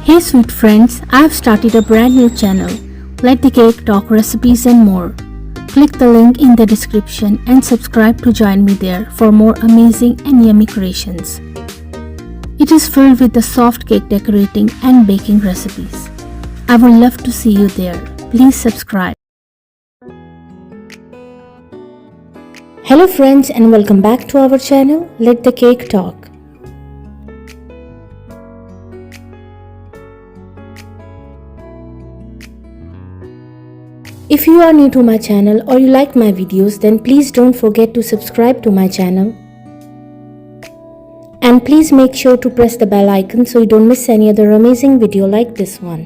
Hey sweet friends, I have started a brand new channel. Let the Cake Talk recipes and more. Click the link in the description and subscribe to join me there for more amazing and yummy creations. It is filled with the soft cake decorating and baking recipes. I would love to see you there. Please subscribe. Hello friends and welcome back to our channel, Let the Cake Talk. If you are new to my channel or you like my videos, then please don't forget to subscribe to my channel. And please make sure to press the bell icon so you don't miss any other amazing video like this one.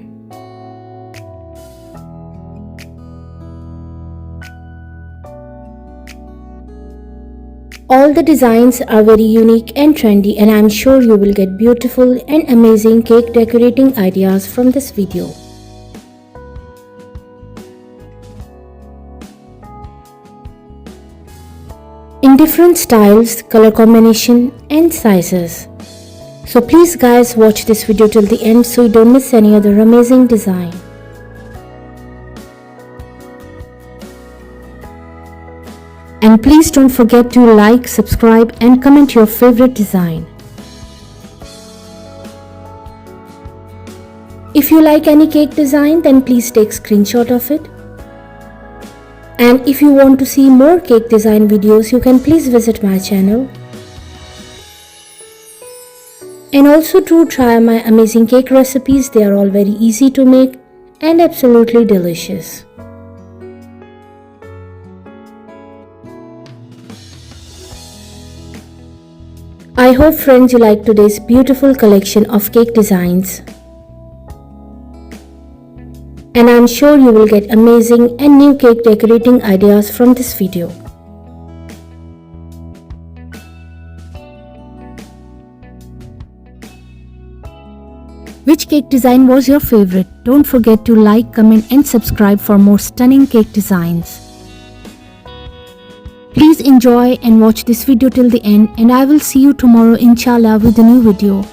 All the designs are very unique and trendy, and I'm sure you will get beautiful and amazing cake decorating ideas from this video. In different styles, color combination and sizes. So please guys, watch this video till the end so you don't miss any other amazing design. And please don't forget to like, subscribe and comment your favorite design. If you like any cake design, then please take screenshot of it. And if you want to see more cake design videos, you can please visit my channel. And also to try my amazing cake recipes. They are all very easy to make and absolutely delicious. I hope friends you like today's beautiful collection of cake designs. And I'm sure you will get amazing and new cake decorating ideas from this video. Which cake design was your favorite? Don't forget to like, comment and subscribe for more stunning cake designs. Please enjoy and watch this video till the end, and I will see you tomorrow inshallah with a new video.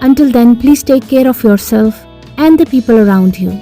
Until then, please take care of yourself and the people around you.